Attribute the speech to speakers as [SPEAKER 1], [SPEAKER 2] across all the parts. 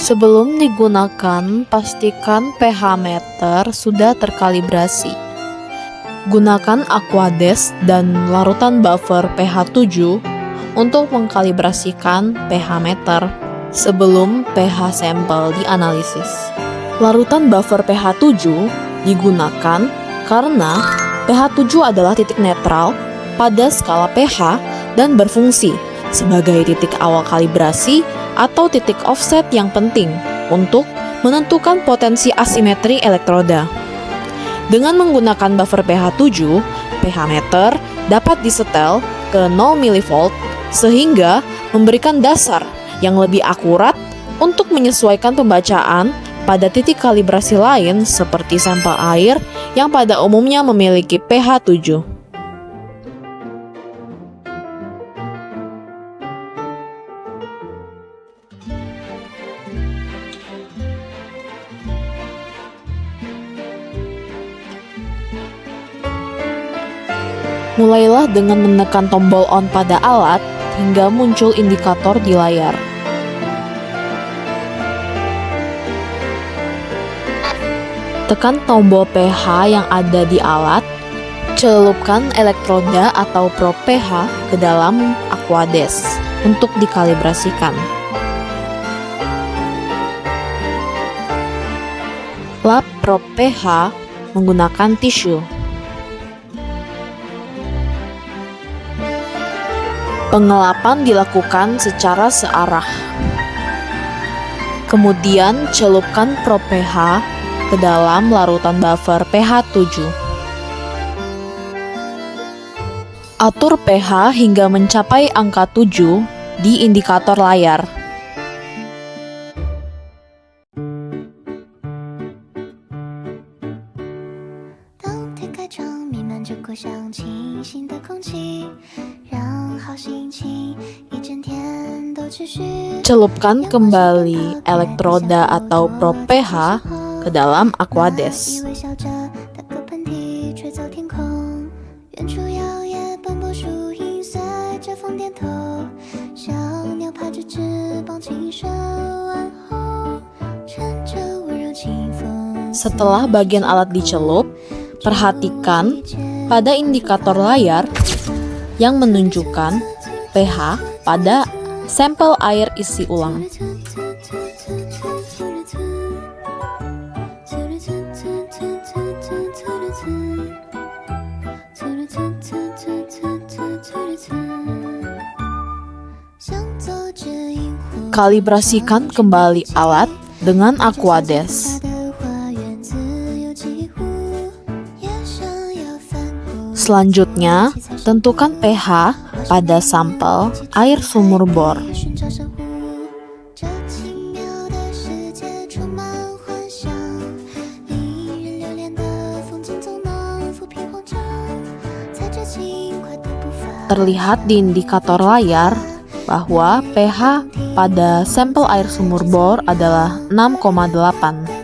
[SPEAKER 1] Sebelum digunakan, pastikan pH meter sudah terkalibrasi. Gunakan Aquades dan larutan buffer pH 7 untuk mengkalibrasikan pH meter sebelum pH sampel dianalisis. Larutan buffer pH 7 digunakan karena pH 7 adalah titik netral pada skala pH dan berfungsi sebagai titik awal kalibrasi atau titik offset yang penting untuk menentukan potensi asimetri elektroda. Dengan menggunakan buffer pH 7, pH meter dapat disetel ke 0 mV sehingga memberikan dasar yang lebih akurat untuk menyesuaikan pembacaan pada titik kalibrasi lain seperti sampel air yang pada umumnya memiliki pH 7. Mulailah dengan menekan tombol on pada alat hingga muncul indikator di layar. Tekan tombol pH yang ada di alat, celupkan elektroda atau probe pH ke dalam Aquades untuk dikalibrasikan. Lap probe pH menggunakan tisu. Pengelapan dilakukan secara searah. Kemudian celupkan probe pH ke dalam larutan buffer pH 7. Atur pH hingga mencapai angka 7 di indikator layar. Celupkan kembali elektroda atau probe pH ke dalam Aquades. Setelah bagian alat dicelup, perhatikan pada indikator layar yang menunjukkan pH pada sampel air isi ulang. Kalibrasikan kembali alat dengan Aquades. Selanjutnya, tentukan pH pada sampel air sumur bor. Terlihat di indikator layar bahwa pH pada sampel air sumur bor adalah 6,8.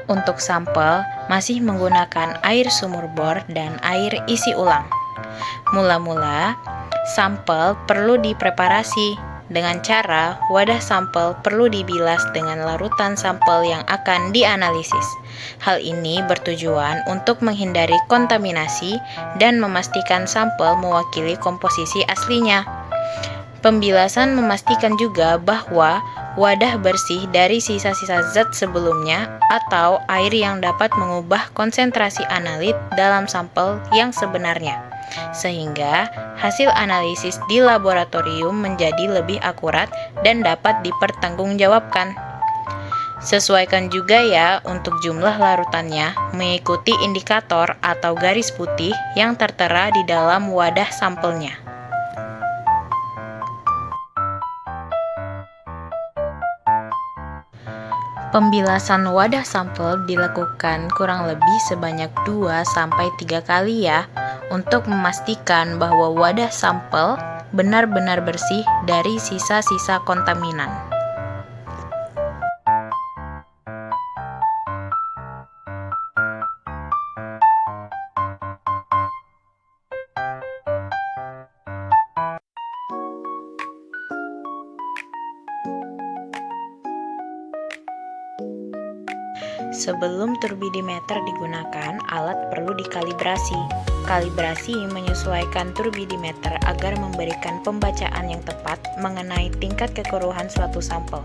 [SPEAKER 2] Untuk sampel masih menggunakan air sumur bor dan air isi ulang. Mula-mula, sampel perlu dipreparasi dengan cara wadah sampel perlu dibilas dengan larutan sampel yang akan dianalisis. Hal ini bertujuan untuk menghindari kontaminasi dan memastikan sampel mewakili komposisi aslinya. Pembilasan memastikan juga bahwa wadah bersih dari sisa-sisa zat sebelumnya atau air yang dapat mengubah konsentrasi analit dalam sampel yang sebenarnya, sehingga hasil analisis di laboratorium menjadi lebih akurat dan dapat dipertanggungjawabkan. Sesuaikan juga ya untuk jumlah larutannya mengikuti indikator atau garis putih yang tertera di dalam wadah sampelnya. Pembilasan wadah sampel dilakukan kurang lebih sebanyak 2-3 kali ya, untuk memastikan bahwa wadah sampel benar-benar bersih dari sisa-sisa kontaminan. Sebelum turbidimeter digunakan, alat perlu dikalibrasi. Kalibrasi menyesuaikan turbidimeter agar memberikan pembacaan yang tepat mengenai tingkat kekeruhan suatu sampel.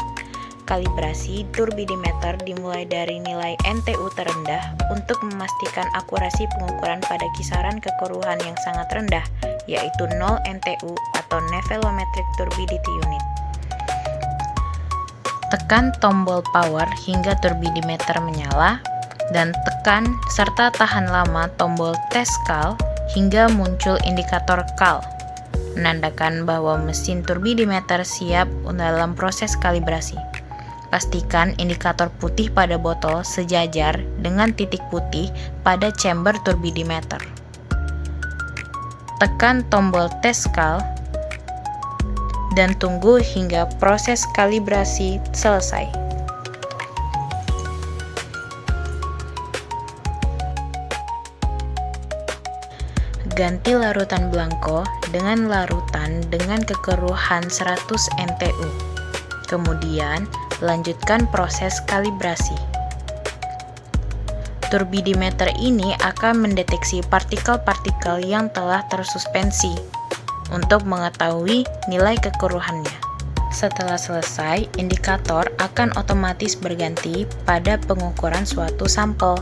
[SPEAKER 2] Kalibrasi turbidimeter dimulai dari nilai NTU terendah untuk memastikan akurasi pengukuran pada kisaran kekeruhan yang sangat rendah, yaitu 0 NTU atau Nevelometric Turbidity Unit. Tekan tombol power hingga turbidimeter menyala, dan tekan serta tahan lama tombol tes kal hingga muncul indikator kal, menandakan bahwa mesin turbidimeter siap dalam proses kalibrasi. Pastikan indikator putih pada botol sejajar dengan titik putih pada chamber turbidimeter. Tekan tombol tes kal dan tunggu hingga proses kalibrasi selesai. Ganti larutan blanko dengan larutan dengan kekeruhan 100 NTU. Kemudian, lanjutkan proses kalibrasi. Turbidimeter ini akan mendeteksi partikel-partikel yang telah tersuspensi untuk mengetahui nilai kekeruhannya. Setelah selesai, indikator akan otomatis berganti pada pengukuran suatu sampel.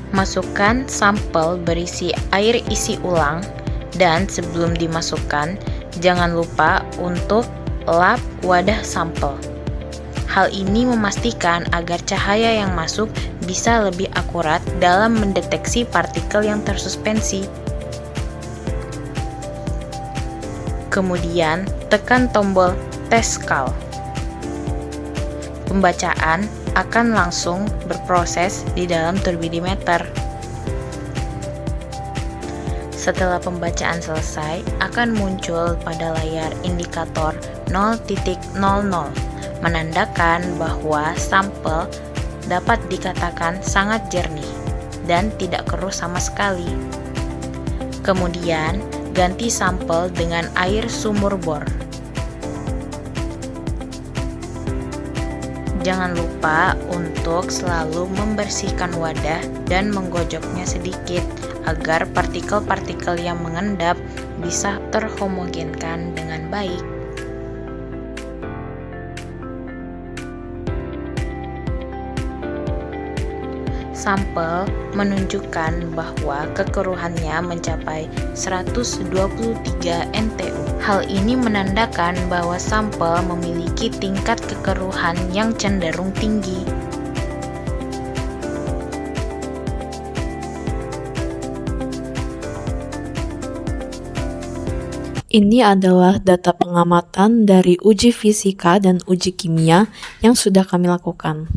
[SPEAKER 2] Masukkan sampel berisi air isi ulang, dan sebelum dimasukkan, jangan lupa untuk lap wadah sampel. Hal ini memastikan agar cahaya yang masuk bisa lebih akurat dalam mendeteksi partikel yang tersuspensi. Kemudian, tekan tombol tes kal. Pembacaan akan langsung berproses di dalam turbidimeter. Setelah pembacaan selesai, akan muncul pada layar indikator 0.00, menandakan bahwa sampel dapat dikatakan sangat jernih dan tidak keruh sama sekali. Kemudian, ganti sampel dengan air sumur bor. Jangan lupa untuk selalu membersihkan wadah dan menggojoknya sedikit agar partikel-partikel yang mengendap bisa terhomogenkan dengan baik. Sampel menunjukkan bahwa kekeruhannya mencapai 123 NTU. Hal ini menandakan bahwa sampel memiliki tingkat kekeruhan yang cenderung tinggi.
[SPEAKER 1] Ini adalah data pengamatan dari uji fisika dan uji kimia yang sudah kami lakukan.